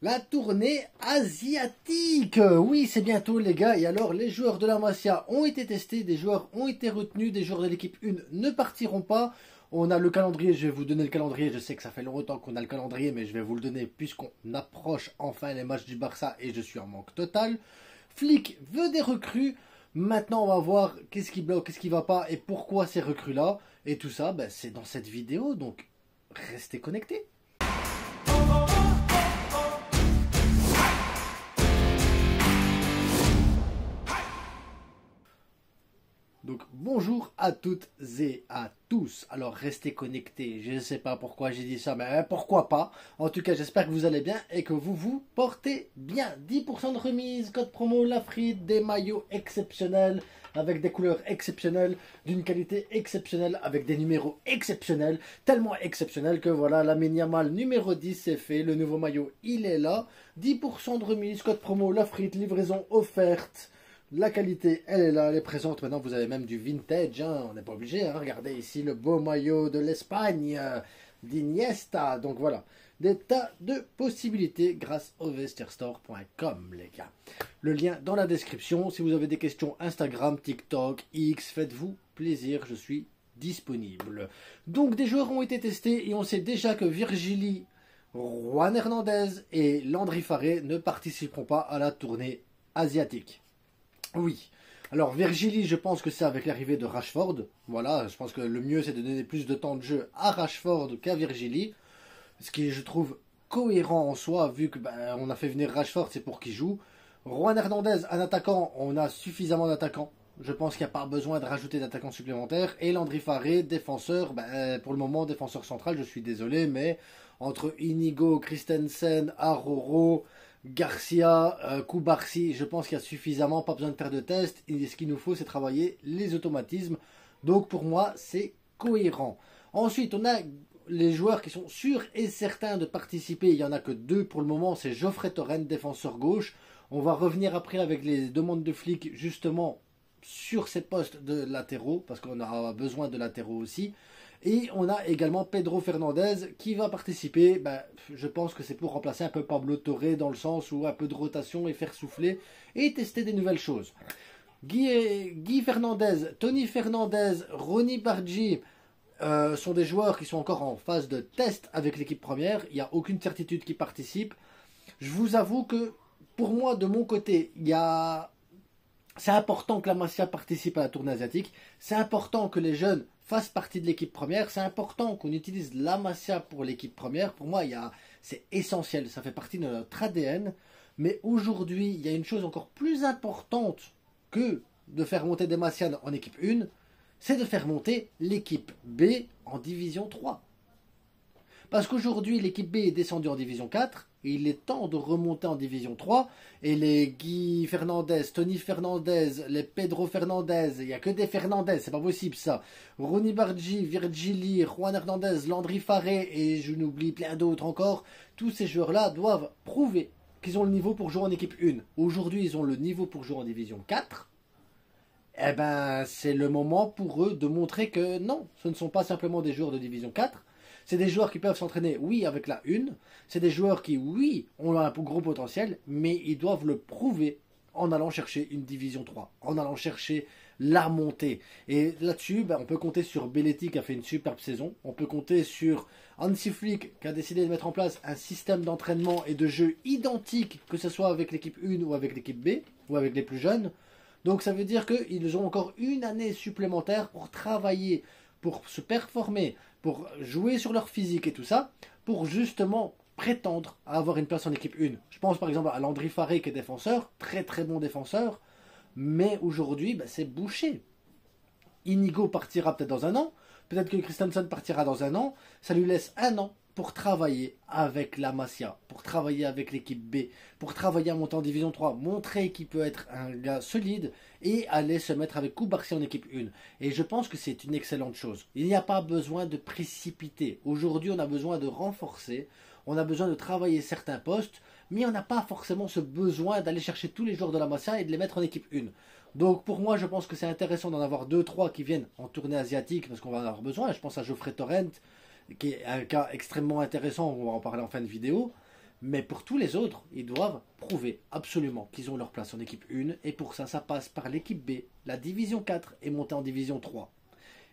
La tournée asiatique. Oui, c'est bientôt les gars. Et alors, les joueurs de la Masia ont été testés, des joueurs ont été retenus, des joueurs de l'équipe 1 ne partiront pas. On a le calendrier, je vais vous donner le calendrier. Je sais que ça fait longtemps qu'on a le calendrier, mais je vais vous le donner puisqu'on approche enfin les matchs du Barça et je suis en manque total. Flick veut des recrues. Maintenant, on va voir qu'est-ce qui bloque, qu'est-ce qui va pas et pourquoi ces recrues-là. Et tout ça, ben, c'est dans cette vidéo, donc restez connectés. Donc bonjour à toutes et à tous. Alors restez connectés, je ne sais pas pourquoi j'ai dit ça, mais pourquoi pas. En tout cas j'espère que vous allez bien et que vous vous portez bien. 10% de remise, code promo Lafrite, des maillots exceptionnels, avec des couleurs exceptionnelles, d'une qualité exceptionnelle, avec des numéros exceptionnels, tellement exceptionnels que voilà, la Yamal numéro 10 c'est fait, le nouveau maillot il est là. 10% de remise, code promo Lafrite, livraison offerte. La qualité, elle est là, elle est présente. Maintenant, vous avez même du vintage. Hein. On n'est pas obligé. Hein. Regardez ici le beau maillot de l'Espagne, d'Iniesta. Donc voilà, des tas de possibilités grâce au vestierstore.com, les gars. Le lien dans la description. Si vous avez des questions Instagram, TikTok, X, faites-vous plaisir. Je suis disponible. Donc, des joueurs ont été testés et on sait déjà que Virgili, Juan Hernandez et Landry Farré ne participeront pas à la tournée asiatique. Oui, alors Virgili, je pense que c'est avec l'arrivée de Rashford. Voilà, je pense que le mieux c'est de donner plus de temps de jeu à Rashford qu'à Virgili. Ce qui je trouve cohérent en soi, vu que on a fait venir Rashford, c'est pour qu'il joue. Juan Hernandez, un attaquant, on a suffisamment d'attaquants. Je pense qu'il n'y a pas besoin de rajouter d'attaquants supplémentaires. Et Landry Farré, défenseur, pour le moment défenseur central, je suis désolé, mais entre Inigo, Christensen, Aroro, Garcia, Koubarsi, je pense qu'il y a suffisamment, pas besoin de faire de tests. Et ce qu'il nous faut, c'est travailler les automatismes. Donc pour moi, c'est cohérent. Ensuite, on a les joueurs qui sont sûrs et certains de participer. Il n'y en a que deux pour le moment. C'est Geoffrey Torrent, défenseur gauche. On va revenir après avec les demandes de Flick, justement, sur ces postes de latéraux, parce qu'on aura besoin de latéraux aussi. Et on a également Pedro Fernandez qui va participer. Je pense que c'est pour remplacer un peu Pablo Torre dans le sens où un peu de rotation et faire souffler et tester des nouvelles choses. Guy Fernandez, Tony Fernandez, Ronny Bargi sont des joueurs qui sont encore en phase de test avec l'équipe première. Il n'y a aucune certitude qui participe. Je vous avoue que pour moi, de mon côté, c'est important que la Masia participe à la tournée asiatique. C'est important que les jeunes fassent partie de l'équipe première. C'est important qu'on utilise la Masia pour l'équipe première. Pour moi, c'est essentiel. Ça fait partie de notre ADN. Mais aujourd'hui, il y a une chose encore plus importante que de faire monter des Masianes en équipe 1. C'est de faire monter l'équipe B en division 3. Parce qu'aujourd'hui, l'équipe B est descendue en division 4 et il est temps de remonter en division 3. Et les Guy Fernandez, Tony Fernandez, les Pedro Fernandez, il n'y a que des Fernandez, c'est pas possible ça. Ronny Bargi, Virgili, Juan Hernandez, Landry Farré et je n'oublie plein d'autres encore. Tous ces joueurs-là doivent prouver qu'ils ont le niveau pour jouer en équipe 1. Aujourd'hui, ils ont le niveau pour jouer en division 4. Eh ben, c'est le moment pour eux de montrer que non, ce ne sont pas simplement des joueurs de division 4. C'est des joueurs qui peuvent s'entraîner, oui, avec la 1. C'est des joueurs qui, oui, ont un gros potentiel, mais ils doivent le prouver en allant chercher une division 3, en allant chercher la montée. Et là-dessus, on peut compter sur Belletti qui a fait une superbe saison. On peut compter sur Hansi Flick qui a décidé de mettre en place un système d'entraînement et de jeu identique, que ce soit avec l'équipe 1 ou avec l'équipe B, ou avec les plus jeunes. Donc ça veut dire qu'ils ont encore une année supplémentaire pour travailler, pour se performer, pour jouer sur leur physique et tout ça, pour justement prétendre à avoir une place en équipe 1. Je pense par exemple à Landry Farré qui est défenseur, très très bon défenseur, mais aujourd'hui c'est bouché. Inigo partira peut-être dans un an, peut-être que Christensen partira dans un an, ça lui laisse un an pour travailler avec la Masia, pour travailler avec l'équipe B, pour travailler à monter en division 3, montrer qu'il peut être un gars solide et aller se mettre avec Koubarsi en équipe 1. Et je pense que c'est une excellente chose. Il n'y a pas besoin de précipiter. Aujourd'hui, on a besoin de renforcer, on a besoin de travailler certains postes, mais on n'a pas forcément ce besoin d'aller chercher tous les joueurs de la Masia et de les mettre en équipe 1. Donc pour moi, je pense que c'est intéressant d'en avoir 2-3 qui viennent en tournée asiatique parce qu'on va en avoir besoin. Je pense à Geoffrey Torrent, qui est un cas extrêmement intéressant, on va en parler en fin de vidéo. Mais pour tous les autres, ils doivent prouver absolument qu'ils ont leur place en équipe 1. Et pour ça, ça passe par l'équipe B, la division 4 et monter en division 3.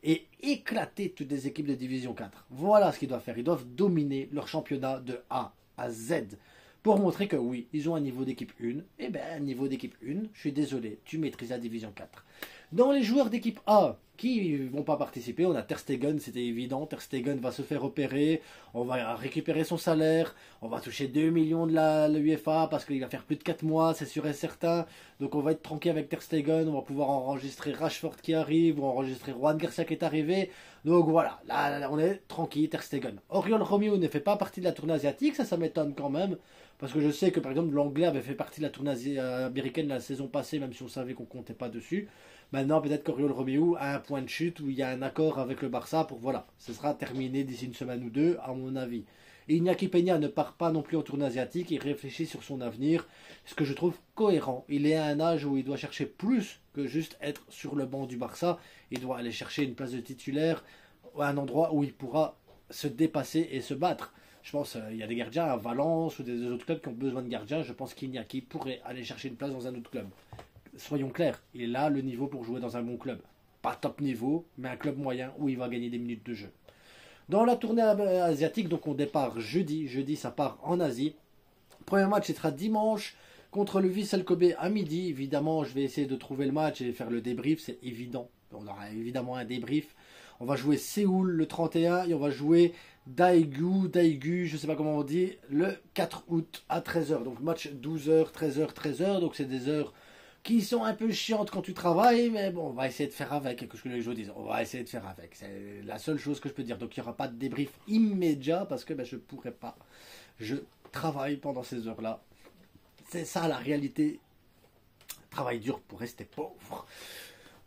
Et éclater toutes les équipes de division 4. Voilà ce qu'ils doivent faire. Ils doivent dominer leur championnat de A à Z. Pour montrer que oui, ils ont un niveau d'équipe 1. Et bien, un niveau d'équipe 1, je suis désolé, tu maîtrises la division 4. Dans les joueurs d'équipe A qui ne vont pas participer, on a Ter Stegen, c'était évident. Ter Stegen va se faire opérer, on va récupérer son salaire, on va toucher 2 millions de l'UEFA parce qu'il va faire plus de 4 mois, c'est sûr et certain. Donc on va être tranquille avec Ter Stegen, on va pouvoir enregistrer Rashford qui arrive, ou enregistrer Juan Garcia qui est arrivé. Donc voilà, là on est tranquille, Ter Stegen. Oriol Romeu ne fait pas partie de la tournée asiatique, ça m'étonne quand même. Parce que je sais que par exemple l'anglais avait fait partie de la tournée américaine la saison passée, même si on savait qu'on comptait pas dessus. Maintenant peut-être qu'Oriol Romeu a un point de chute où il y a un accord avec le Barça pour voilà, ce sera terminé d'ici une semaine ou deux à mon avis. Et Iñaki Peña ne part pas non plus en tournée asiatique, il réfléchit sur son avenir, ce que je trouve cohérent. Il est à un âge où il doit chercher plus que juste être sur le banc du Barça, il doit aller chercher une place de titulaire, un endroit où il pourra se dépasser et se battre. Je pense qu'il y a des gardiens à Valence ou des autres clubs qui ont besoin de gardiens. Je pense qu'Iñaki pourrait aller chercher une place dans un autre club. Soyons clairs, il a le niveau pour jouer dans un bon club. Pas top niveau, mais un club moyen où il va gagner des minutes de jeu. Dans la tournée asiatique, donc on départ jeudi. Jeudi, ça part en Asie. Premier match, ce sera dimanche contre le Vissel Kobe à midi. Évidemment, je vais essayer de trouver le match et faire le débrief, c'est évident. On aura évidemment un débrief. On va jouer Séoul le 31 et on va jouer Daegu, je ne sais pas comment on dit, le 4 août à 13h. Donc match 12h, 13h, 13h. Donc c'est des heures qui sont un peu chiantes quand tu travailles, mais bon, on va essayer de faire avec. Quelque chose que les gens disent, on va essayer de faire avec. C'est la seule chose que je peux dire. Donc il n'y aura pas de débrief immédiat parce que je ne pourrai pas. Je travaille pendant ces heures-là. C'est ça la réalité. Travail dur pour rester pauvre.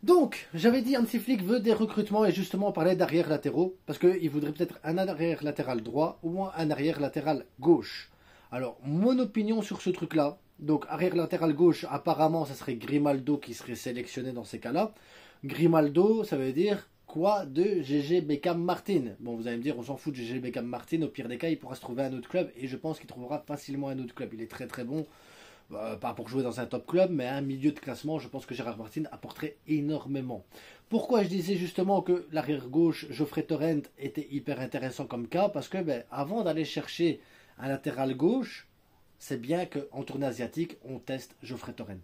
Donc, j'avais dit Hansi Flick veut des recrutements et justement on parlait d'arrière latéraux parce qu'il voudrait peut-être un arrière latéral droit ou un arrière latéral gauche. Alors, mon opinion sur ce truc-là, donc arrière latéral gauche, apparemment ça serait Grimaldo qui serait sélectionné dans ces cas-là. Grimaldo, ça veut dire quoi de GG Beckham Martin? Bon, vous allez me dire, on s'en fout de GG Beckham Martin, au pire des cas, il pourra se trouver un autre club et je pense qu'il trouvera facilement un autre club. Il est très très bon. Pas pour jouer dans un top club, mais un milieu de classement, je pense que Gérard Martin apporterait énormément. Pourquoi je disais justement que l'arrière gauche, Geoffrey Torrent, était hyper intéressant comme cas? Parce que avant d'aller chercher un latéral gauche, c'est bien qu'en tournée asiatique, on teste Geoffrey Torrent.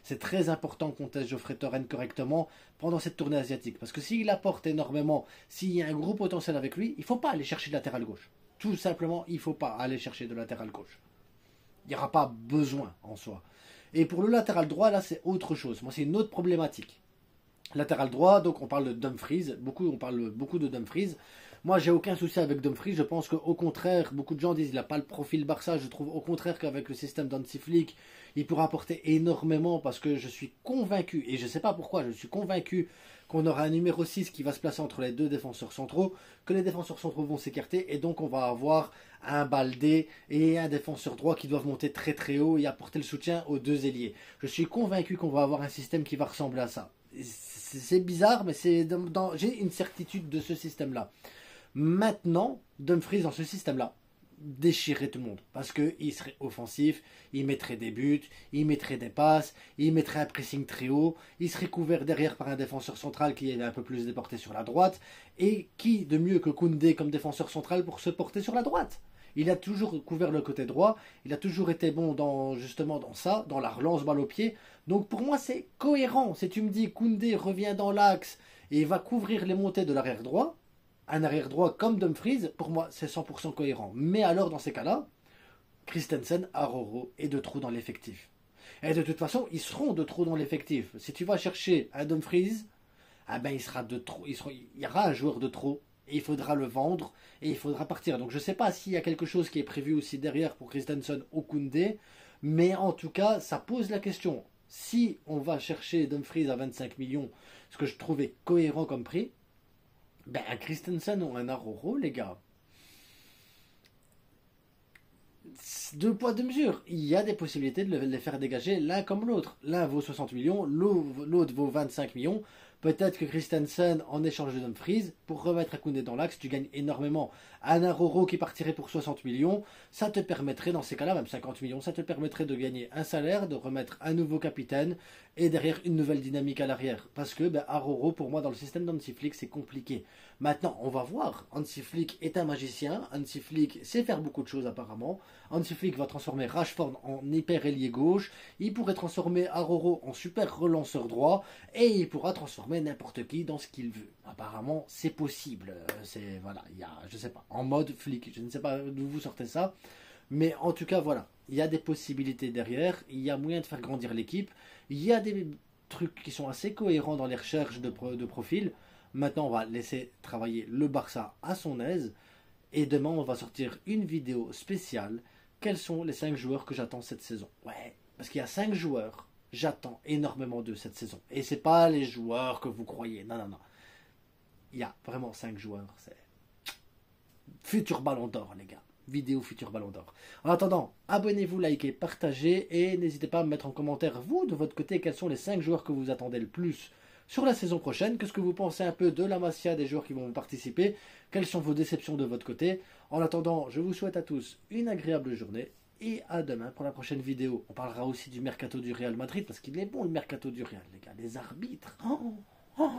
C'est très important qu'on teste Geoffrey Torrent correctement pendant cette tournée asiatique. Parce que s'il apporte énormément, s'il y a un gros potentiel avec lui, il ne faut pas aller chercher de latéral gauche. Tout simplement, il ne faut pas aller chercher de latéral gauche. Il n'y aura pas besoin en soi. Et pour le latéral droit, là, c'est autre chose. Moi, c'est une autre problématique. Latéral droit, donc on parle de Dumfries. On parle beaucoup de Dumfries. Moi, j'ai aucun souci avec Dumfries. Je pense qu'au contraire, beaucoup de gens disent qu'il n'a pas le profil Barça. Je trouve au contraire qu'avec le système d'Hansi Flick, il pourra apporter énormément parce que je suis convaincu, et je ne sais pas pourquoi, je suis convaincu qu'on aura un numéro 6 qui va se placer entre les deux défenseurs centraux, que les défenseurs centraux vont s'écarter et donc on va avoir un Baldé et un défenseur droit qui doivent monter très très haut et apporter le soutien aux deux ailiers. Je suis convaincu qu'on va avoir un système qui va ressembler à ça. C'est bizarre, mais j'ai une certitude de ce système-là. Maintenant, Dumfries dans ce système-là déchirerait tout le monde parce qu'il serait offensif, il mettrait des buts, il mettrait des passes, il mettrait un pressing très haut, il serait couvert derrière par un défenseur central qui est un peu plus déporté sur la droite et qui de mieux que Koundé comme défenseur central pour se porter sur la droite. Il a toujours couvert le côté droit, il a toujours été bon justement dans ça, dans la relance balle au pied. Donc pour moi c'est cohérent. Si tu me dis Koundé revient dans l'axe et va couvrir les montées de l'arrière droit, un arrière droit comme Dumfries, pour moi, c'est 100% cohérent. Mais alors, dans ces cas-là, Christensen, Aroro et de trop dans l'effectif. Et de toute façon, ils seront de trop dans l'effectif. Si tu vas chercher un Dumfries, il sera de trop. Il y aura un joueur de trop. Et il faudra le vendre. Et il faudra partir. Donc, je ne sais pas s'il y a quelque chose qui est prévu aussi derrière pour Christensen ou Koundé. Mais en tout cas, ça pose la question. Si on va chercher Dumfries à 25 millions, ce que je trouvais cohérent comme prix, un Christensen ou un Aroro, les gars. Deux poids, deux mesures. Il y a des possibilités de les faire dégager l'un comme l'autre. L'un vaut 60 millions, l'autre vaut 25 millions. Peut-être que Christensen, en échange de Dumfries, pour remettre un Koundé dans l'axe, tu gagnes énormément. Un Aroro qui partirait pour 60 millions, ça te permettrait, dans ces cas-là, même 50 millions, ça te permettrait de gagner un salaire, de remettre un nouveau capitaine et derrière une nouvelle dynamique à l'arrière. Parce que Aroro, pour moi, dans le système d'Hansi Flick, c'est compliqué. Maintenant, on va voir. Hansi Flick est un magicien. Hansi Flick sait faire beaucoup de choses apparemment. Hansi Flick va transformer Rashford en hyper ailier gauche. Il pourrait transformer Aroro en super relanceur droit. Et il pourra transformer n'importe qui dans ce qu'il veut. Apparemment, c'est possible. C'est, voilà, il y a, je sais pas, en mode Flick. Je ne sais pas d'où vous sortez ça. Mais en tout cas, voilà. Il y a des possibilités derrière. Il y a moyen de faire grandir l'équipe. Il y a des trucs qui sont assez cohérents dans les recherches de profil. Maintenant, on va laisser travailler le Barça à son aise. Et demain, on va sortir une vidéo spéciale. Quels sont les 5 joueurs que j'attends cette saison? Ouais, parce qu'il y a 5 joueurs. J'attends énormément d'eux cette saison. Et c'est pas les joueurs que vous croyez. Non, non, non. Il y a vraiment 5 joueurs. C'est futur ballon d'or, les gars. Vidéo futur ballon d'or. En attendant, abonnez-vous, likez, partagez. Et n'hésitez pas à me mettre en commentaire, vous, de votre côté, quels sont les 5 joueurs que vous attendez le plus sur la saison prochaine. Qu'est-ce que vous pensez un peu de la Masia, des joueurs qui vont participer? Quelles sont vos déceptions de votre côté? En attendant, je vous souhaite à tous une agréable journée et à demain pour la prochaine vidéo. On parlera aussi du mercato du Real Madrid parce qu'il est bon le mercato du Real, les gars. Les arbitres. Oh, oh.